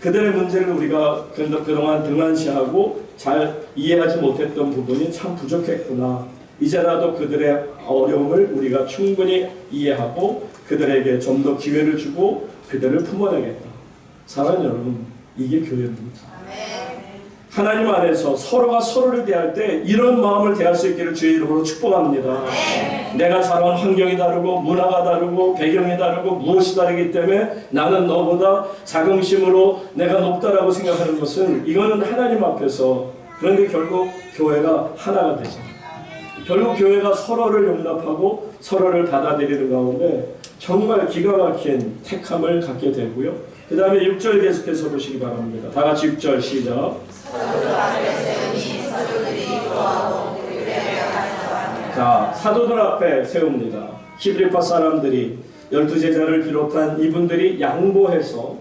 그들의 문제를 우리가 그동안 등한시하고 잘 이해하지 못했던 부분이 참 부족했구나. 이제라도 그들의 어려움을 우리가 충분히 이해하고 그들에게 좀 더 기회를 주고 그들을 품어내겠다. 사랑하는 여러분, 이게 교회입니다. 하나님 안에서 서로가 서로를 대할 때 이런 마음을 대할 수 있기를 주의 이름으로 축복합니다. 내가 자란 환경이 다르고 문화가 다르고 배경이 다르고 무엇이 다르기 때문에 나는 너보다 자긍심으로 내가 높다라고 생각하는 것은 이거는 하나님 앞에서, 그런데 결국 교회가 하나가 되죠. 결국 교회가 서로를 용납하고 서로를 받아들이는 가운데 정말 기가 막힌 택함을 갖게 되고요. 그 다음에 6절 계속해서 보시기 바랍니다. 다 같이 6절 시작. 자, 사도들 앞에 세웁니다. 히브리파 사람들이 12제자를 비롯한 이분들이 양보해서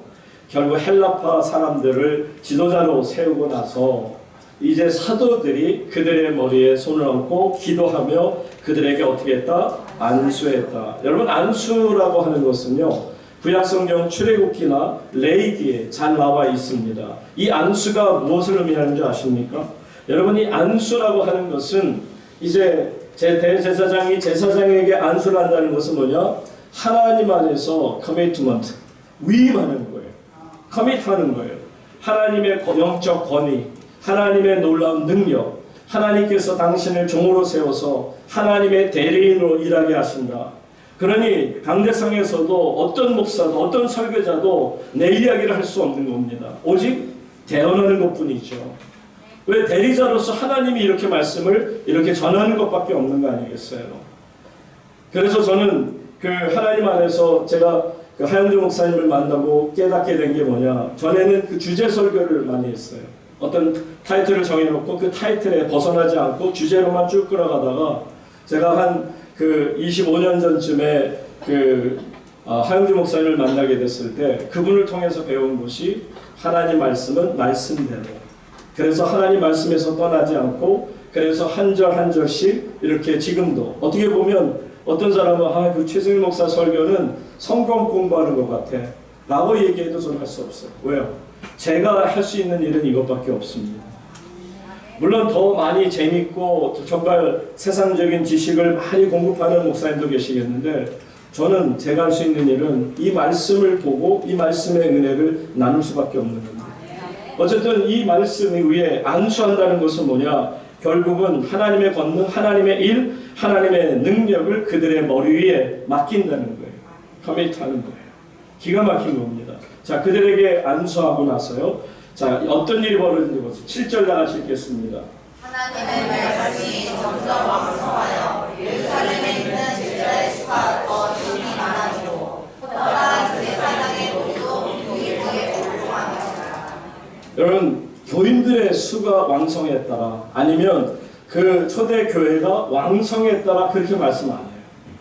결국 헬라파 사람들을 지도자로 세우고 나서 이제 사도들이 그들의 머리에 손을 얹고 기도하며 그들에게 어떻게 했다? 안수했다. 여러분, 안수라고 하는 것은요, 구약성경 출애굽기나 레위기에 잘 나와 있습니다. 이 안수가 무엇을 의미하는 줄 아십니까? 여러분, 이 안수라고 하는 것은 이제 대제사장이 제사장에게 안수를 한다는 것은 뭐냐? 하나님 안에서 커미트먼트, 위임하는 거예요. 커밋하는 거예요. 하나님의 영적 권위, 하나님의 놀라운 능력, 하나님께서 당신을 종으로 세워서 하나님의 대리인으로 일하게 하신다. 그러니 강대상에서도 어떤 목사도 어떤 설교자도 내 이야기를 할 수 없는 겁니다. 오직 대언하는 것뿐이죠. 왜? 대리자로서 하나님이 이렇게 말씀을 이렇게 전하는 것밖에 없는 거 아니겠어요? 그래서 저는 그 하나님 안에서 제가 그 하영주 목사님을 만나고 깨닫게 된 게 뭐냐, 전에는 그 주제 설교를 많이 했어요. 어떤 타이틀을 정해놓고 그 타이틀에 벗어나지 않고 주제로만 쭉 끌어가다가 제가 한 그 25년 전쯤에 그 하영주 목사님을 만나게 됐을 때 그분을 통해서 배운 것이 하나님 말씀은 말씀대로, 그래서 하나님 말씀에서 떠나지 않고 그래서 한 절 한 절씩 이렇게 지금도 어떻게 보면 어떤 사람은 그 최승일 목사 설교는 성경 공부하는 것 같아 라고 얘기해도 저는 할 수 없어요. 왜요? 제가 할 수 있는 일은 이것밖에 없습니다. 물론 더 많이 재밌고 정말 세상적인 지식을 많이 공급하는 목사님도 계시겠는데 저는 제가 할 수 있는 일은 이 말씀을 보고 이 말씀의 은혜를 나눌 수밖에 없는 겁니다. 어쨌든 이 말씀 위에 안수한다는 것은 뭐냐? 결국은 하나님의 권능, 하나님의 일, 하나님의 능력을 그들의 머리 위에 맡긴다는 거예요. 커밋하는 거예요. 기가 막힌 겁니다. 자, 그들에게 안수하고 나서요. 자, 어떤 일이 벌어진지 보세요. 7절 다 같이 읽겠습니다. 하나님의 말씀이 점점 왕성하여 예루살렘에 있는 제자의 수가 더 많이 많아지고 허다한 제사장의 도리도 유일하게 복종하였다. 여러분, 교인들의 수가 왕성에 따라 아니면 그 초대 교회가 왕성에 따라 그렇게 말씀 안 해요.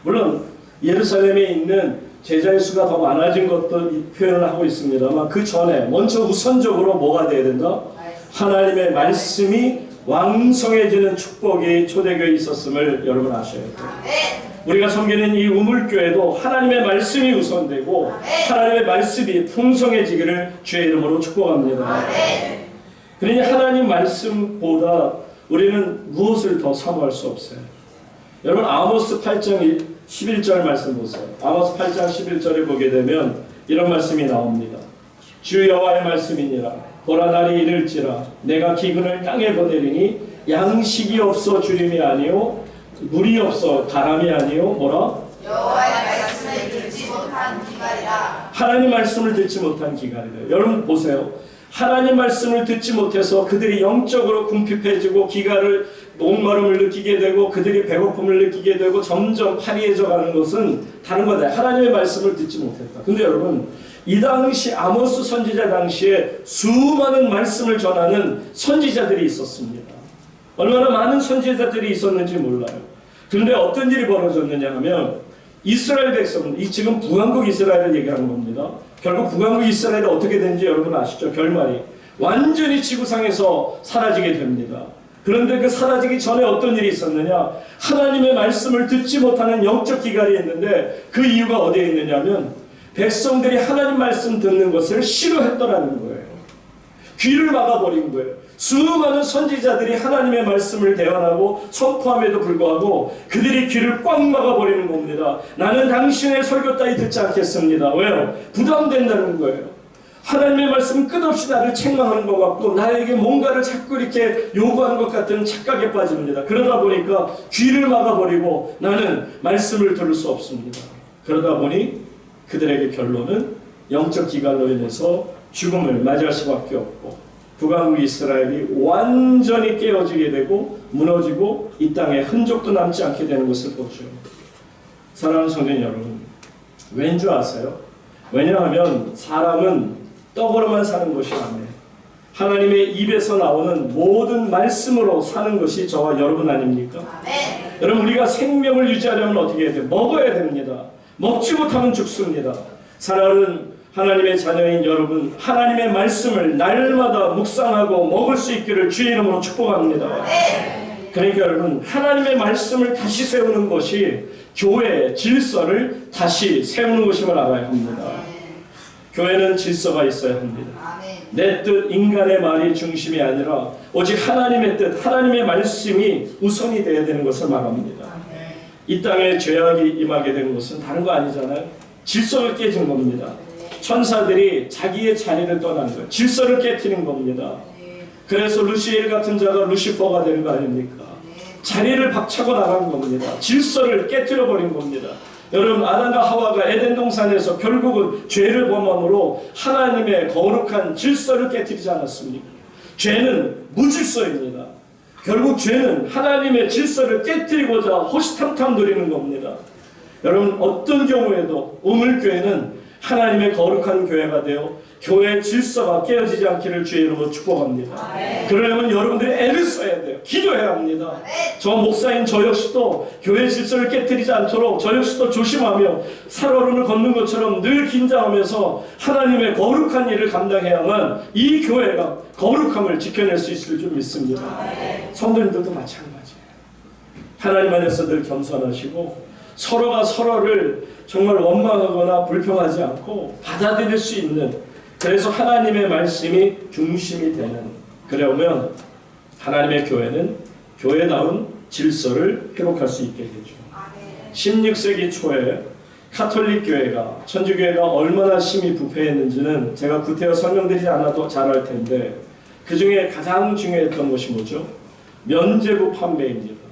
물론 예루살렘에 있는 제자의 수가 더 많아진 것도 표현을 하고 있습니다만 그 전에 먼저 우선적으로 뭐가 돼야 된다? 하나님의 말씀이 왕성해지는 축복이 초대교회에 있었음을 여러분 아셔야 돼요. 우리가 섬기는 이 우물교회도 하나님의 말씀이 우선되고 하나님의 말씀이 풍성해지기를 주의 이름으로 축복합니다. 그러니 하나님 말씀보다 우리는 무엇을 더 사모할 수 없어요. 여러분, 아모스 8장 11절 말씀 보세요. 아모스 8장 11절에 보게 되면 이런 말씀이 나옵니다. 주 여호와의 말씀이니라. 보라, 날이 이를지라 내가 기근을 땅에 보내리니 양식이 없어 주림이 아니요 물이 없어 가람이 아니요 뭐라? 여호와의 말씀을 듣지 못한 기갈이라. 하나님 말씀을 듣지 못한 기갈이래요. 여러분 보세요. 하나님 말씀을 듣지 못해서 그들이 영적으로 궁핍해지고 기갈을 목마름을 느끼게 되고 그들이 배고픔을 느끼게 되고 점점 파리해져 가는 것은 다른 거다. 하나님의 말씀을 듣지 못했다. 근데 여러분, 이 당시 아모스 선지자 당시에 수많은 말씀을 전하는 선지자들이 있었습니다. 얼마나 많은 선지자들이 있었는지 몰라요. 그런데 어떤 일이 벌어졌느냐 하면 이스라엘 백성, 이 지금 북왕국 이스라엘을 얘기하는 겁니다. 결국 북왕국 이스라엘이 어떻게 되는지 여러분 아시죠? 결말이 완전히 지구상에서 사라지게 됩니다. 그런데 그 사라지기 전에 어떤 일이 있었느냐? 하나님의 말씀을 듣지 못하는 영적 기갈이 있는데 그 이유가 어디에 있느냐면 백성들이 하나님 말씀 듣는 것을 싫어했더라는 거예요. 귀를 막아버린 거예요. 수많은 선지자들이 하나님의 말씀을 대언하고 선포함에도 불구하고 그들이 귀를 꽉 막아버리는 겁니다. 나는 당신의 설교 따위 듣지 않겠습니다. 왜요? 부담된다는 거예요. 하나님의 말씀은 끝없이 나를 책망하는 것 같고 나에게 뭔가를 자꾸 이렇게 요구하는 것 같은 착각에 빠집니다. 그러다 보니까 귀를 막아버리고 나는 말씀을 들을 수 없습니다. 그러다 보니 그들에게 결론은 영적 기갈로 인해서 죽음을 맞이할 수밖에 없고 북왕국 이스라엘이 완전히 깨어지게 되고 무너지고 이 땅에 흔적도 남지 않게 되는 것을 보죠. 사랑하는 성도 여러분, 왠 줄 아세요? 왜냐하면 사람은 떡으로만 사는 것이 아니에요. 하나님의 입에서 나오는 모든 말씀으로 사는 것이 저와 여러분 아닙니까? 여러분, 우리가 생명을 유지하려면 어떻게 해야 돼요? 먹어야 됩니다. 먹지 못하면 죽습니다. 사랑하는 하나님의 자녀인 여러분, 하나님의 말씀을 날마다 묵상하고 먹을 수 있기를 주의 이름으로 축복합니다. 그러니까 여러분, 하나님의 말씀을 다시 세우는 것이 교회의 질서를 다시 세우는 것임을 알아야 합니다. 교회는 질서가 있어야 합니다. 내 뜻, 인간의 말이 중심이 아니라 오직 하나님의 뜻, 하나님의 말씀이 우선이 되어야 되는 것을 말합니다. 이 땅에 죄악이 임하게 된 것은 다른 거 아니잖아요. 질서가 깨진 겁니다. 천사들이 자기의 자리를 떠난 거예요. 질서를 깨트린 겁니다. 그래서 루시엘 같은 자가 루시퍼가 된 거 아닙니까? 자리를 박차고 나간 겁니다. 질서를 깨트려 버린 겁니다. 여러분, 아담과 하와가 에덴 동산에서 결국은 죄를 범함으로 하나님의 거룩한 질서를 깨트리지 않았습니까? 죄는 무질서입니다. 결국 죄는 하나님의 질서를 깨트리고자 호시탐탐 누리는 겁니다. 여러분, 어떤 경우에도 오늘 교회는 하나님의 거룩한 교회가 되어 교회의 질서가 깨어지지 않기를 주의 이름으로 축복합니다. 그러려면 여러분들이 애를 써야 돼요. 기도해야 합니다. 저 목사인 저 역시도 교회 질서를 깨뜨리지 않도록 저 역시도 조심하며 살얼음을 걷는 것처럼 늘 긴장하면서 하나님의 거룩한 일을 감당해야만 이 교회가 거룩함을 지켜낼 수 있을 줄 믿습니다. 성도님들도 마찬가지예요. 하나님 안에서 늘 겸손하시고 서로가 서로를 정말 원망하거나 불평하지 않고 받아들일 수 있는, 그래서 하나님의 말씀이 중심이 되는, 그러면 하나님의 교회는 교회다운 질서를 회복할 수 있게 되죠. 16세기 초에 카톨릭 교회가, 천주교회가 얼마나 심히 부패했는지는 제가 구태여 설명드리지 않아도 잘 알 텐데, 그 중에 가장 중요했던 것이 뭐죠? 면죄부 판매입니다.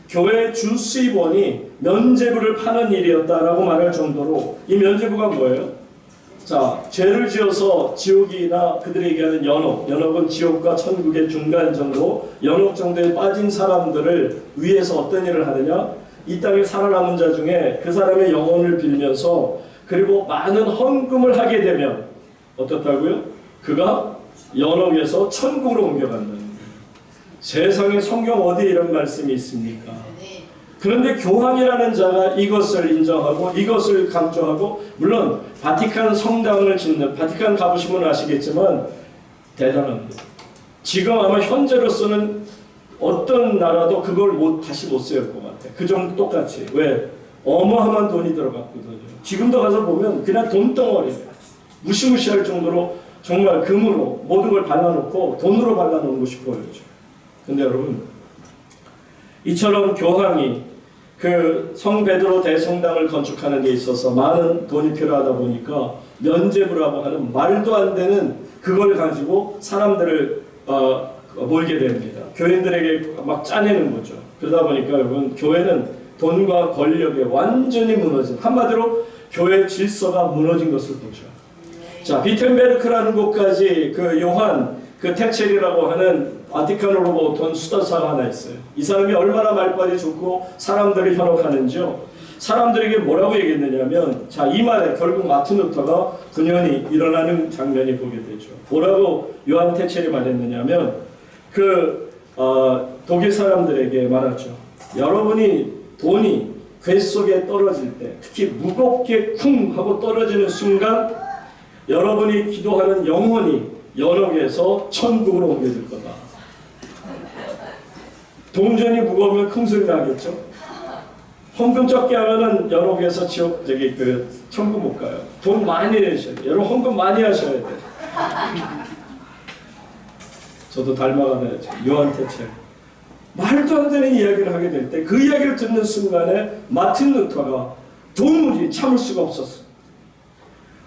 교회 주 수입원이 면죄부를 파는 일이었다라고 말할 정도로, 이 면죄부가 뭐예요? 자, 죄를 지어서 지옥이나 그들이 얘기하는 연옥은 지옥과 천국의 중간 정도, 연옥 정도에 빠진 사람들을 위해서 어떤 일을 하느냐? 이 땅에 살아남은 자 중에 그 사람의 영혼을 빌면서, 그리고 많은 헌금을 하게 되면 어떻다고요? 그가 연옥에서 천국으로 옮겨간다는 거예요. 세상에 성경 어디에 이런 말씀이 있습니까? 그런데 교황이라는 자가 이것을 인정하고 이것을 강조하고, 물론 바티칸 성당을 짓는, 바티칸 가보시면 아시겠지만 대단합니다. 지금 아마 현재로서는 어떤 나라도 그걸 다시 못 세울 것 같아요. 그 정도 똑같이. 왜? 어마어마한 돈이 들어갔거든요. 지금도 가서 보면 그냥 돈덩어리예요. 무시무시할 정도로 정말 금으로 모든 걸 발라놓고 돈으로 발라놓은 것이 보여요. 근데 여러분, 이처럼 교황이 그 성베드로 대성당을 건축하는 데 있어서 많은 돈이 필요하다 보니까 면죄부라고 하는 말도 안 되는 그걸 가지고 사람들을 몰게 됩니다. 교인들에게 막 짜내는 거죠. 그러다 보니까 여러분, 교회는 돈과 권력에 완전히 무너진, 한마디로 교회 질서가 무너진 것을 보죠. 자, 비텐베르크라는 곳까지 그 요한 그 테첼이라고 하는 바티칸으로 돈 수도사가 하나 있어요. 이 사람이 얼마나 말빨이 좋고 사람들을 현혹하는지요. 사람들에게 뭐라고 얘기했느냐면, 자, 이 말에 결국 마틴 루터가 분연히 일어나는 장면이 보게 되죠. 뭐라고 요한 테첼이 말했느냐면, 독일 사람들에게 말하죠. 여러분이 돈이 뱃속에 떨어질 때, 특히 무겁게 쿵 하고 떨어지는 순간 여러분이 기도하는 영혼이 연옥에서 천국으로 옮겨질 거다. 동전이 무거우면 큰 소리 나겠죠? 헌금 적게 하면은 연옥에서 천국 못 가요. 돈 많이 내셔야 돼요. 여러분, 헌금 많이 하셔야 돼요. 저도 닮아가야죠. 요한 테첼. 말도 안 되는 이야기를 하게 될 때, 그 이야기를 듣는 순간에 마틴 루터가 도무지 참을 수가 없었어요.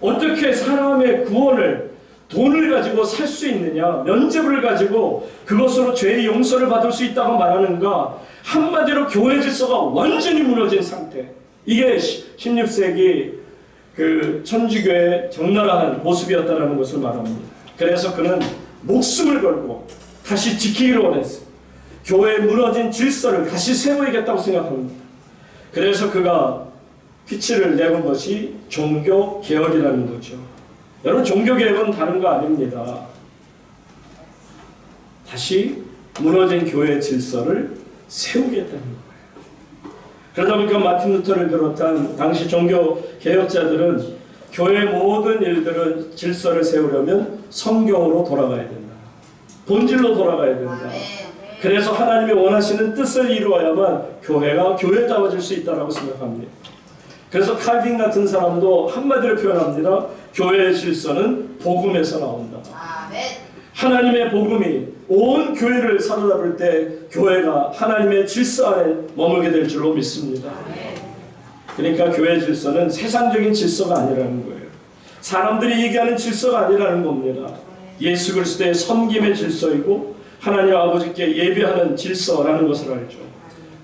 어떻게 사람의 구원을 돈을 가지고 살 수 있느냐, 면죄부를 가지고 그것으로 죄의 용서를 받을 수 있다고 말하는가. 한마디로 교회 질서가 완전히 무너진 상태. 이게 16세기 그 천주교의 적나라한 모습이었다는 것을 말합니다. 그래서 그는 목숨을 걸고 다시 지키기를 원했어요. 교회의 무너진 질서를 다시 세워야겠다고 생각합니다. 그래서 그가 피치를 내본 것이 종교개혁이라는 거죠. 여러분, 종교개혁은 다른 거 아닙니다. 다시 무너진 교회 질서를 세우겠다는 거예요. 그러다 보니까 마틴 루터를 비롯한 당시 종교개혁자들은 교회의 모든 일들은 질서를 세우려면 성경으로 돌아가야 된다. 본질로 돌아가야 된다. 그래서 하나님이 원하시는 뜻을 이루어야만 교회가 교회다워질 수 있다고 생각합니다. 그래서 칼빈 같은 사람도 한마디로 표현합니다. 교회의 질서는 복음에서 나온다. 하나님의 복음이 온 교회를 사로잡을 때 교회가 하나님의 질서 안에 머물게 될 줄로 믿습니다. 그러니까 교회의 질서는 세상적인 질서가 아니라는 거예요. 사람들이 얘기하는 질서가 아니라는 겁니다. 예수 그리스도의 섬김의 질서이고 하나님 아버지께 예배하는 질서라는 것을 알죠.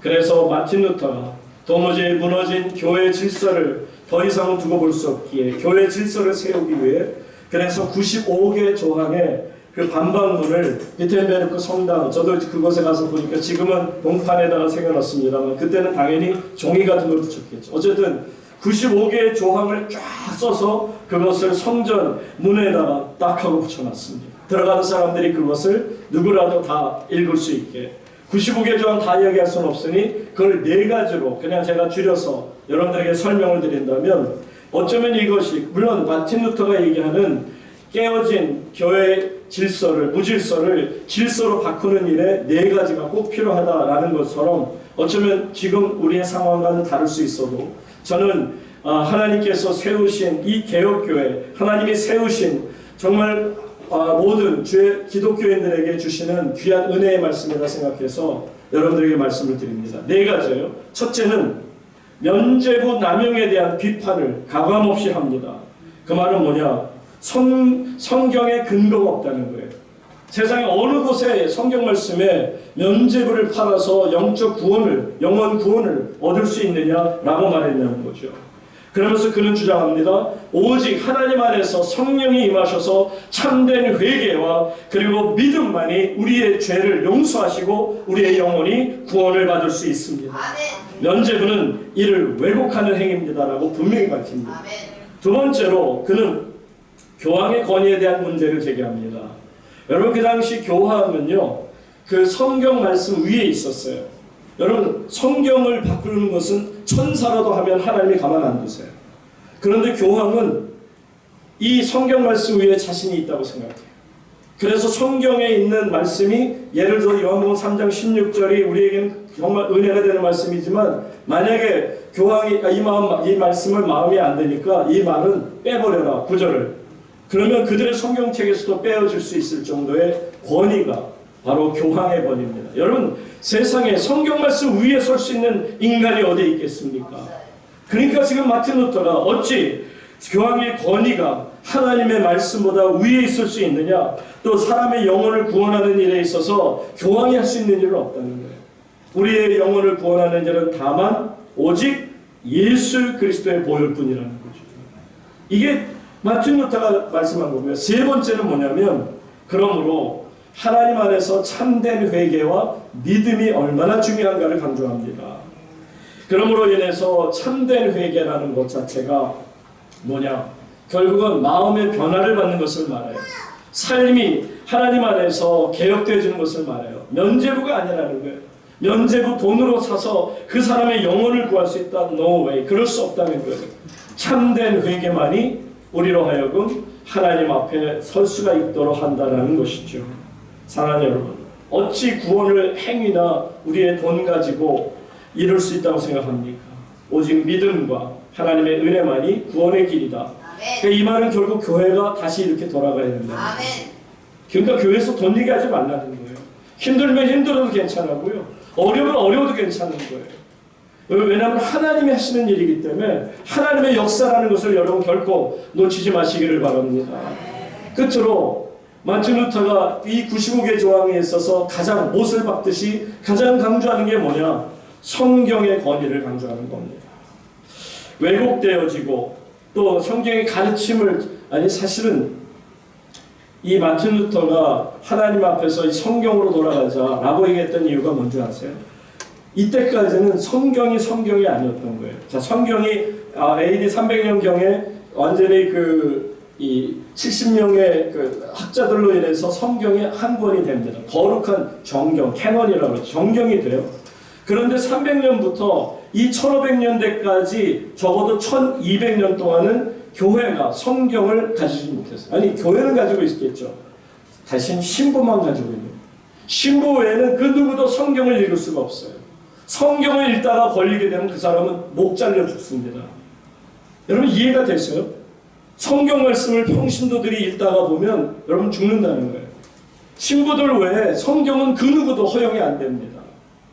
그래서 마틴 루터가 도무지 무너진 교회의 질서를 더 이상 두고 볼 수 없기에 교회의 질서를 세우기 위해 그래서 95개 조항의 그 반박문을 비텐베르크 성당, 저도 그곳에 가서 보니까 지금은 동판에다가 새겨놨습니다만 그때는 당연히 종이 같은 걸 붙였겠죠. 어쨌든 95개의 조항을 쫙 써서 그것을 성전 문에다가 딱 하고 붙여놨습니다. 들어가는 사람들이 그것을 누구라도 다 읽을 수 있게. 95개 조항 다 이야기할 수는 없으니 그걸 4가지로 그냥 제가 줄여서 여러분들에게 설명을 드린다면, 어쩌면 이것이 물론 마틴 루터가 얘기하는 깨어진 교회 질서를, 무질서를 질서로 바꾸는 일에 4가지가 꼭 필요하다라는 것처럼 어쩌면 지금 우리의 상황과는 다를 수 있어도 저는 하나님께서 세우신 이 개혁교회, 하나님이 세우신 정말 모든 주의 기독교인들에게 주시는 귀한 은혜의 말씀이라 생각해서 여러분들에게 말씀을 드립니다. 4가지예요. 첫째는 면죄부 남용에 대한 비판을 가감없이 합니다. 그 말은 뭐냐? 성경에 근거가 없다는 거예요. 세상에 어느 곳에 성경 말씀에 면죄부를 팔아서 영적 구원을, 영원 구원을 얻을 수 있느냐라고 말했냐는 거죠. 그러면서 그는 주장합니다. 오직 하나님 안에서 성령이 임하셔서 참된 회개와 그리고 믿음만이 우리의 죄를 용서하시고 우리의 영혼이 구원을 받을 수 있습니다. 면죄부는 이를 왜곡하는 행위입니다라고 분명히 밝힙니다. 두 번째로 그는 교황의 권위에 대한 문제를 제기합니다. 여러분, 그 당시 교황은요, 그 성경 말씀 위에 있었어요. 여러분, 성경을 바꾸는 것은 천사라도 하면 하나님이 가만 안 두세요. 그런데 교황은 이 성경 말씀 위에 자신이 있다고 생각해요. 그래서 성경에 있는 말씀이, 예를 들어 요한복음 3장 16절이 우리에게는 정말 은혜가 되는 말씀이지만, 만약에 교황이 이 말씀을 마음에 안 드니까 이 말은 빼버려라, 구절을. 그러면 그들의 성경책에서도 빼어질 수 있을 정도의 권위가 바로 교황의 권위입니다. 여러분, 세상에 성경 말씀 위에 설 수 있는 인간이 어디에 있겠습니까? 그러니까 지금 마틴 루터가 어찌 교황의 권위가 하나님의 말씀보다 위에 있을 수 있느냐, 또 사람의 영혼을 구원하는 일에 있어서 교황이 할 수 있는 일은 없다는 거예요. 우리의 영혼을 구원하는 일은 다만 오직 예수 그리스도의 보혈뿐이라는 거죠. 이게 마틴 루터가 말씀한 겁니다. 세 번째는 뭐냐면, 그러므로 하나님 안에서 참된 회개와 믿음이 얼마나 중요한가를 강조합니다. 그러므로 인해서 참된 회개라는 것 자체가 뭐냐? 결국은 마음의 변화를 받는 것을 말해요. 삶이 하나님 안에서 개혁되어지는 것을 말해요. 면죄부가 아니라는 거예요. 면죄부 돈으로 사서 그 사람의 영혼을 구할 수 있다? No way. 그럴 수 없다는 거예요. 참된 회개만이 우리로 하여금 하나님 앞에 설 수가 있도록 한다는 것이죠. 사랑하는 여러분, 어찌 구원을 행위나 우리의 돈 가지고 이룰 수 있다고 생각합니까? 오직 믿음과 하나님의 은혜만이 구원의 길이다. 그러니까 이 말은 결국 교회가 다시 이렇게 돌아가야 된다. 그러니까 교회에서 돈 얘기하지 말라는 거예요. 힘들면 힘들어도 괜찮고요. 어려우면 어려워도 괜찮은 거예요. 왜냐하면 하나님이 하시는 일이기 때문에 하나님의 역사라는 것을 여러분 결코 놓치지 마시기를 바랍니다. 끝으로 마틴 루터가 이 95개 조항에 있어서 가장 못을 박듯이 가장 강조하는 게 뭐냐? 성경의 권위를 강조하는 겁니다. 왜곡되어지고 또 성경의 가르침을, 아니 사실은 이 마틴 루터가 하나님 앞에서 이 성경으로 돌아가자라고 얘기했던 이유가 뭔지 아세요? 이때까지는 성경이 아니었던 거예요. 자, 성경이 AD 300년경에 완전히 이 70명의 그 학자들로 인해서 성경이 한 권이 됩니다. 거룩한 정경, 캐논이라고 그러죠. 정경이 돼요. 그런데 300년부터 이 1500년대까지 적어도 1200년 동안은 교회가 성경을 가지지 못했어요. 아니, 교회는 가지고 있겠죠. 대신 신부만 가지고 있는. 신부 외에는 그 누구도 성경을 읽을 수가 없어요. 성경을 읽다가 걸리게 되면 그 사람은 목 잘려 죽습니다. 여러분 이해가 됐어요? 성경 말씀을 평신도들이 읽다가 보면 여러분 죽는다는 거예요. 신부들 외에 성경은 그 누구도 허용이 안 됩니다.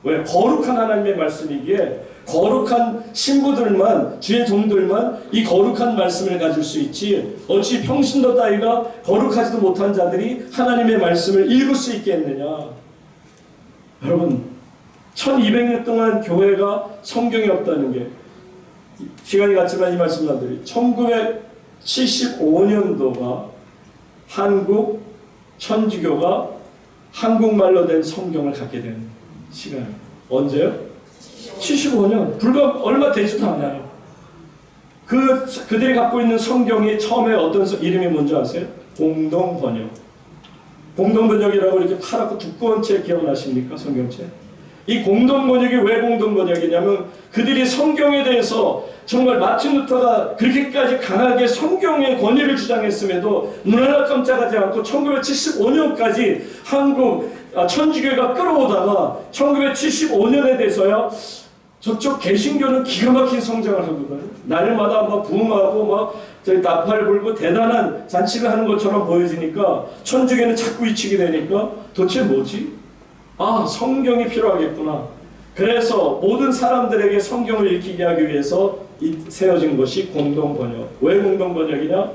왜? 거룩한 하나님의 말씀이기에 거룩한 신부들만, 주의 종들만 이 거룩한 말씀을 가질 수 있지, 어찌 평신도 따위가 거룩하지도 못한 자들이 하나님의 말씀을 읽을 수 있겠느냐. 여러분 1200년 동안 교회가 성경이 없다는 게, 시간이 갔지만 이 말씀 나드리 1975년도가 한국 천주교가 한국말로 된 성경을 갖게 된 시간이에요. 언제요? 75년. 불과 얼마 되지도 않아요. 그들이 갖고 있는 성경이 처음에 어떤 이름이 뭔지 아세요? 공동번역. 공동번역이라고 이렇게 파랗고 두꺼운 책 기억나십니까? 성경책. 이 공동번역이 왜 공동번역이냐면 그들이 성경에 대해서 정말 마틴 루터가 그렇게까지 강하게 성경의 권위를 주장했음에도 눈 하나 깜짝하지 않고 1975년까지 한국 천주교가 끌어오다가 1975년에 돼서야 저쪽 개신교는 기가 막힌 성장을 하거든요. 날마다 막 부흥하고 막 나팔 불고 대단한 잔치를 하는 것처럼 보여지니까 천주교는 자꾸 잊히게 되니까 도대체 뭐지? 아, 성경이 필요하겠구나. 그래서 모든 사람들에게 성경을 읽히게 하기 위해서 세워진 것이 공동번역. 왜 공동번역이냐?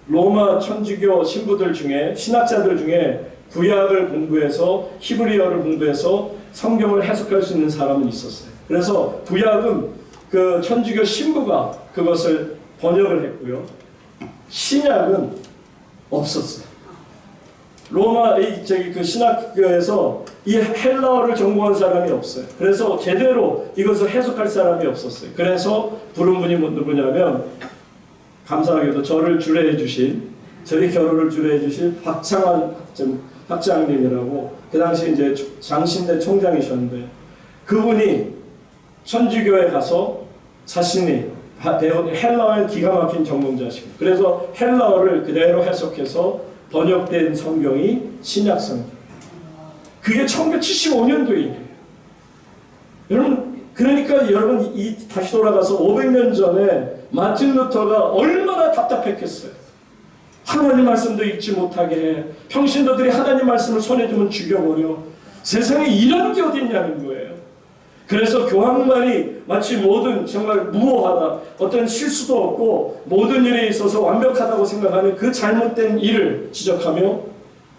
로마 천주교 신부들 중에, 신학자들 중에 구약을 공부해서 히브리어를 공부해서 성경을 해석할 수 있는 사람은 있었어요. 그래서 구약은 그 천주교 신부가 그것을 번역을 했고요. 신약은 없었어요. 로마 그 신학교에서 이 헬라어를 전공한 사람이 없어요. 그래서 제대로 이것을 해석할 사람이 없었어요. 그래서 부른 분이 누구냐면, 감사하게도 저를 주례해 주신, 저희 결혼을 주례해 주신 박창환 학장님이라고, 그 당시 이제 장신대 총장이셨는데, 그분이 천주교에 가서 자신이 배운 헬라어의 기가 막힌 전공자시고, 그래서 헬라어를 그대로 해석해서 번역된 성경이 신약 성경. 그게 1975년도 얘기예요. 여러분, 그러니까 여러분 다시 돌아가서 500년 전에 마틴 루터가 얼마나 답답했겠어요. 하나님 말씀도 읽지 못하게, 평신도들이 하나님 말씀을 손에 주면 죽여버려. 세상에 이런 게 어디 있냐는 거예요. 그래서 교황말이 마치 모든 정말 무오하다, 어떤 실수도 없고 모든 일에 있어서 완벽하다고 생각하는 그 잘못된 일을 지적하며,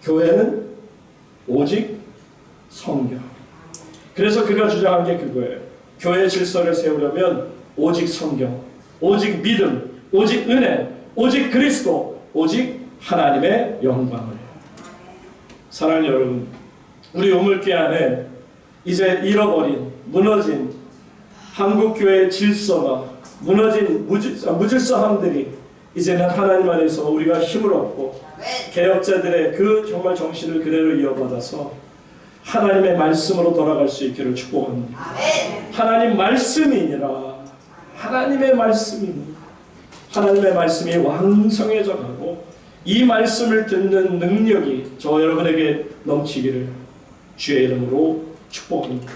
교회는 오직 성경. 그래서 그가 주장한 게 그거예요. 교회 질서를 세우려면 오직 성경, 오직 믿음, 오직 은혜, 오직 그리스도, 오직 하나님의 영광을. 사랑하는 여러분, 우리 우물교 안에 이제 잃어버린, 무너진 한국교회의 질서가, 무너진 무질서함들이 이제는 하나님 안에서 우리가 힘을 얻고 개혁자들의 그 정말 정신을 그대로 이어받아서 하나님의 말씀으로 돌아갈 수 있기를 축복합니다. 하나님 말씀이니라. 하나님의 말씀이니라. 하나님의 말씀이 왕성해져 가고 이 말씀을 듣는 능력이 저 여러분에게 넘치기를 주의 이름으로 축복합니다.